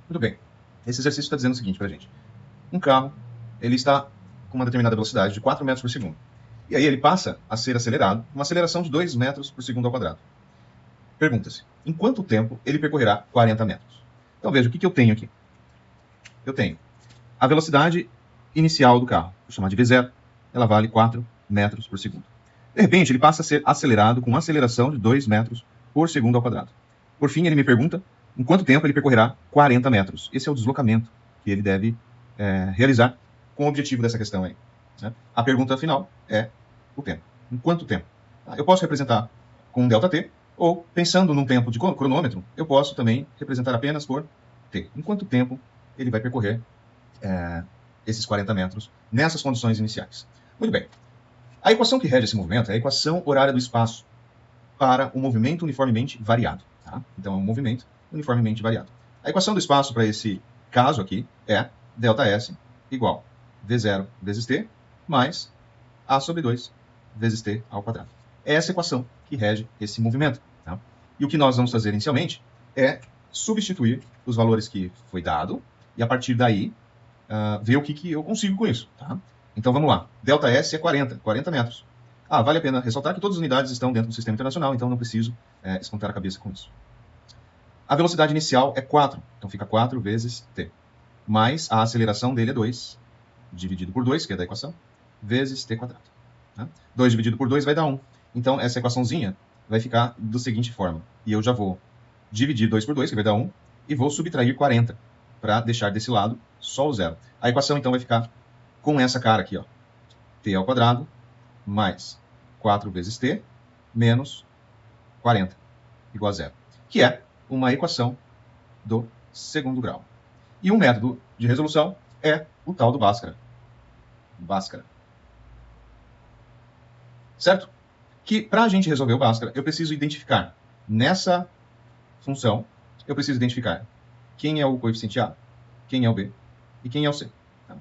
Muito bem. Esse exercício está dizendo o seguinte para a gente. Um carro, ele está com uma determinada velocidade de 4 metros por segundo. E aí ele passa a ser acelerado, uma aceleração de 2 metros por segundo ao quadrado. Pergunta-se, em quanto tempo ele percorrerá 40 metros? Então veja, o que eu tenho aqui? Eu tenho a velocidade inicial do carro, vou chamar de V0, ela vale 4 metros por segundo. De repente, ele passa a ser acelerado com uma aceleração de 2 metros por segundo ao quadrado. Por fim, ele me pergunta em quanto tempo ele percorrerá 40 metros. Esse é o deslocamento que ele deve realizar com o objetivo dessa questão aí. Né? A pergunta final é o tempo. Em quanto tempo? Eu posso representar com um ΔT, ou, pensando num tempo de cronômetro, eu posso também representar apenas por t. Em quanto tempo ele vai percorrer esses 40 metros nessas condições iniciais? Muito bem. A equação que rege esse movimento é a equação horária do espaço para um movimento uniformemente variado. Tá? Então, é um movimento uniformemente variado. A equação do espaço para esse caso aqui é ΔS igual V0 vezes t mais A sobre 2 vezes t ao quadrado. É essa equação que rege esse movimento. Tá? E o que nós vamos fazer inicialmente é substituir os valores que foi dado e, a partir daí, ver o que eu consigo com isso. Tá? Então, vamos lá. ΔS é 40 metros. Vale a pena ressaltar que todas as unidades estão dentro do sistema internacional, então não preciso espantar a cabeça com isso. A velocidade inicial é 4, então fica 4 vezes t. Mais a aceleração dele é 2, dividido por 2, que é da equação, vezes t quadrado. Né? 2 dividido por 2 vai dar 1. Então, essa equaçãozinha vai ficar da seguinte forma. E eu já vou dividir 2 por 2, que vai dar 1, e vou subtrair 40, para deixar desse lado só o zero. A equação, então, vai ficar com essa cara aqui, ó. T ao quadrado mais 4 vezes t menos 40, igual a zero. Que é uma equação do segundo grau. E um método de resolução é o tal do Bhaskara. Certo? Que para a gente resolver o Bhaskara, eu preciso identificar nessa função, eu preciso identificar quem é o coeficiente A, quem é o B e quem é o C. Tá?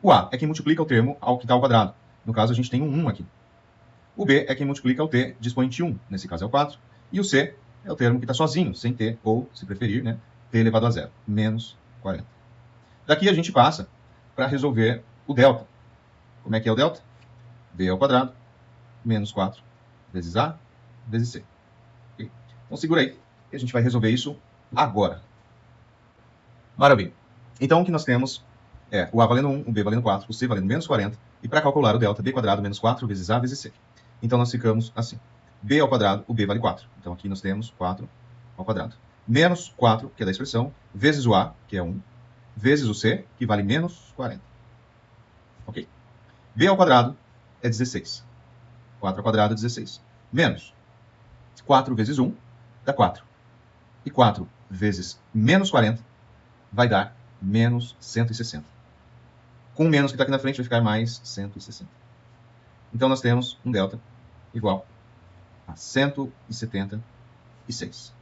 O A é quem multiplica o termo ao que está ao quadrado. No caso, a gente tem um 1 aqui. O B é quem multiplica o t de expoente 1, nesse caso é o 4. E o C é o termo que está sozinho, sem t, ou, se preferir, né, t elevado a zero, menos 40. Daqui a gente passa para resolver o delta. Como é que é o delta? B ao quadrado menos 4 vezes A vezes C. Okay? Então segura aí, que a gente vai resolver isso agora. Maravilha. Então o que nós temos é o A valendo 1, o B valendo 4, o C valendo menos 40, e para calcular o delta, B quadrado menos 4 vezes A vezes C. Então nós ficamos assim. B ao quadrado, o B vale 4. Então aqui nós temos 4 ao quadrado. Menos 4, que é da expressão, vezes o A, que é 1, vezes o C, que vale menos 40. Ok. B ao quadrado é 16. 4 ao quadrado é 16. Menos 4 vezes 1 dá 4. E 4 vezes menos 40 vai dar menos 160. Com o menos que está aqui na frente vai ficar mais 160. Então nós temos um delta igual a 176.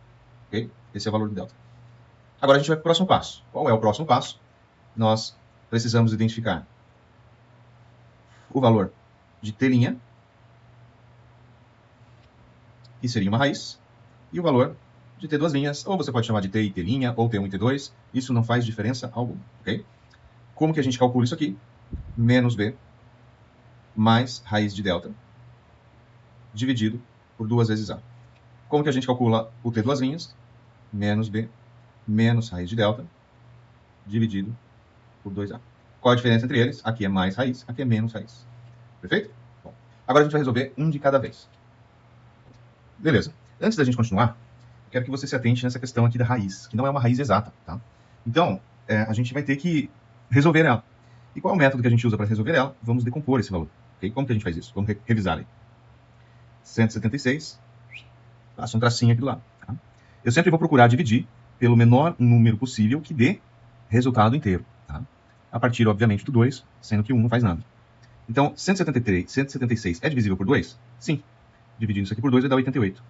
Ok? Esse é o valor do delta. Agora a gente vai para o próximo passo. Qual é o próximo passo? Nós precisamos identificar o valor de t', que seria uma raiz, e o valor de t duas linhas, ou você pode chamar de t e t', ou t1 e t2, isso não faz diferença alguma, ok? Como que a gente calcula isso aqui? Menos b mais raiz de delta, dividido por 2 vezes a. Como que a gente calcula o t duas linhas? Menos b menos raiz de delta, dividido por 2a. Qual a diferença entre eles? Aqui é mais raiz, aqui é menos raiz. Perfeito? Bom, agora a gente vai resolver um de cada vez. Beleza. Antes da gente continuar, quero que você se atente nessa questão aqui da raiz, que não é uma raiz exata, tá? Então, a gente vai ter que resolver ela. E qual é o método que a gente usa para resolver ela? Vamos decompor esse valor. Okay? Como que a gente faz isso? Vamos revisar aí. 176, passa um tracinho aqui do lado. Tá? Eu sempre vou procurar dividir pelo menor número possível que dê resultado inteiro. Tá? A partir, obviamente, do 2, sendo que o 1 não faz nada. Então, 176 é divisível por 2? Sim. Dividindo isso aqui por 2 vai dar 88.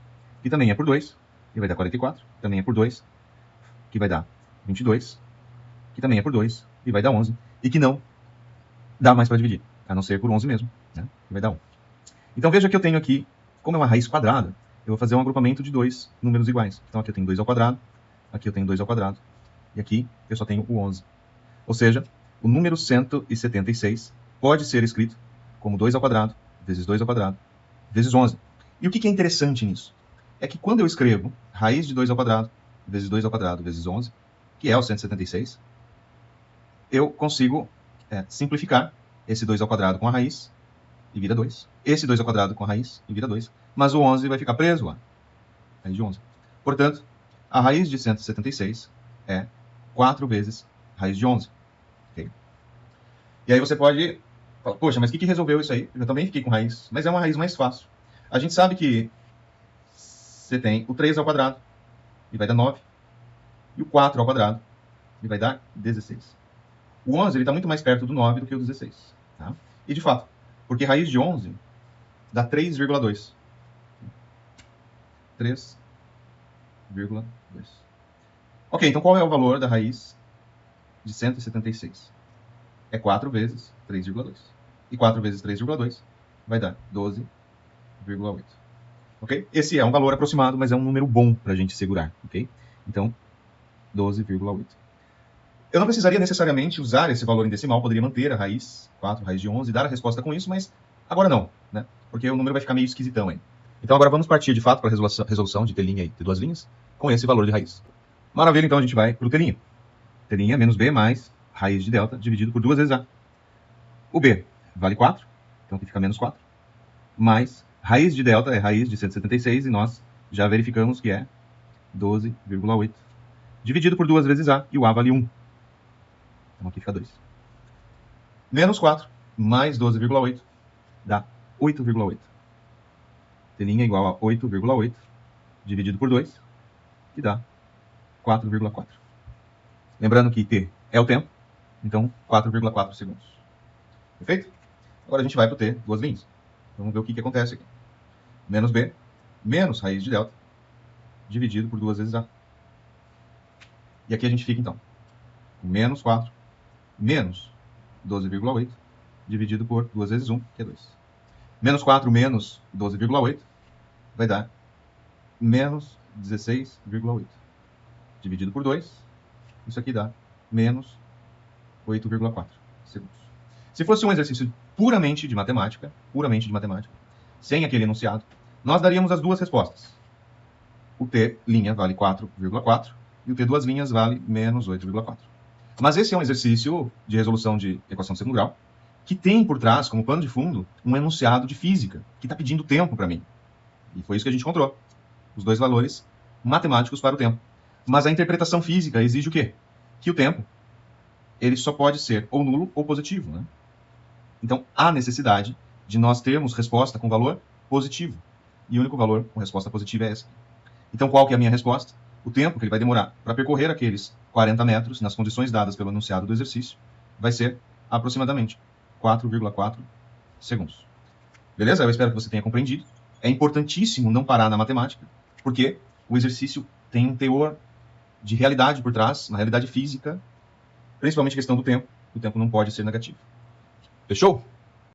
Que também é por 2, que vai dar 44. Também é por 2, que vai dar 22. Que também é por 2, e vai dar 11. E que não dá mais para dividir, a não ser por 11 mesmo, né? Que vai dar 1. Então veja que eu tenho aqui, como é uma raiz quadrada, eu vou fazer um agrupamento de dois números iguais. Então aqui eu tenho 2 ao quadrado, aqui eu tenho 2 ao quadrado, E aqui eu só tenho o 11. Ou seja, o número 176 pode ser escrito como 2 ao quadrado, vezes 2 ao quadrado, vezes 11. E o que é interessante nisso? É que quando eu escrevo raiz de 2 ao quadrado, vezes 2 ao quadrado, vezes 11, que é o 176, eu consigo simplificar esse 2 ao quadrado com a raiz, e vira 2. Esse 2 ao quadrado com a raiz, e vira 2. Mas o 11 vai ficar preso lá. Raiz de 11. Portanto, a raiz de 176 é 4 vezes raiz de 11. Okay? E aí você pode falar, poxa, mas o que resolveu isso aí? Eu também fiquei com raiz, mas é uma raiz mais fácil. A gente sabe que você tem o 3 ao quadrado, e vai dar 9. E o 4 ao quadrado, e vai dar 16. O 11 está muito mais perto do 9 do que o 16. Tá? E de fato, porque raiz de 11 dá 3,2. 3,2. Ok, então qual é o valor da raiz de 176? É 4 vezes 3,2. E 4 vezes 3,2 vai dar 12,8. Ok? Esse é um valor aproximado, mas é um número bom para a gente segurar. Ok? Então, 12,8. Eu não precisaria necessariamente usar esse valor em decimal, poderia manter a raiz, 4, raiz de 11, e dar a resposta com isso, mas agora não, né? Porque o número vai ficar meio esquisitão aí. Então agora vamos partir de fato para a resolução de t' e t2 linhas com esse valor de raiz. Maravilha, então a gente vai para o t'. T' menos b mais raiz de delta dividido por 2 vezes a. O b vale 4, então aqui fica menos 4, mais raiz de delta é raiz de 176 e nós já verificamos que é 12,8. Dividido por 2 vezes a, e o a vale 1. Então aqui fica 2. Menos 4 mais 12,8 dá 8,8. T' igual a 8,8 dividido por 2, que dá 4,4. Lembrando que t é o tempo, então 4,4 segundos. Perfeito? Agora a gente vai para o t, duas linhas. Vamos ver o que acontece aqui. Menos b, menos raiz de delta, dividido por 2 vezes a. E aqui a gente fica, então, com menos 4, menos 12,8, dividido por 2 vezes 1, que é 2. Menos 4 menos 12,8 vai dar menos 16,8. Dividido por 2, isso aqui dá menos 8,4 segundos. Se fosse um exercício puramente de matemática, sem aquele enunciado, nós daríamos as duas respostas. O t' vale 4,4 e o t duas linhas vale menos 8,4. Mas esse é um exercício de resolução de equação de segundo grau que tem por trás, como pano de fundo, um enunciado de física que está pedindo tempo para mim. E foi isso que a gente encontrou. Os dois valores matemáticos para o tempo. Mas a interpretação física exige o quê? Que o tempo ele só pode ser ou nulo ou positivo. Né? Então, há necessidade de nós termos resposta com valor positivo. E o único valor com resposta positiva é esse. Então, qual que é a minha resposta? O tempo que ele vai demorar para percorrer aqueles 40 metros, nas condições dadas pelo enunciado do exercício, vai ser aproximadamente 4,4 segundos. Beleza? Eu espero que você tenha compreendido. É importantíssimo não parar na matemática, porque o exercício tem um teor de realidade por trás, uma realidade física, principalmente a questão do tempo. O tempo não pode ser negativo. Fechou?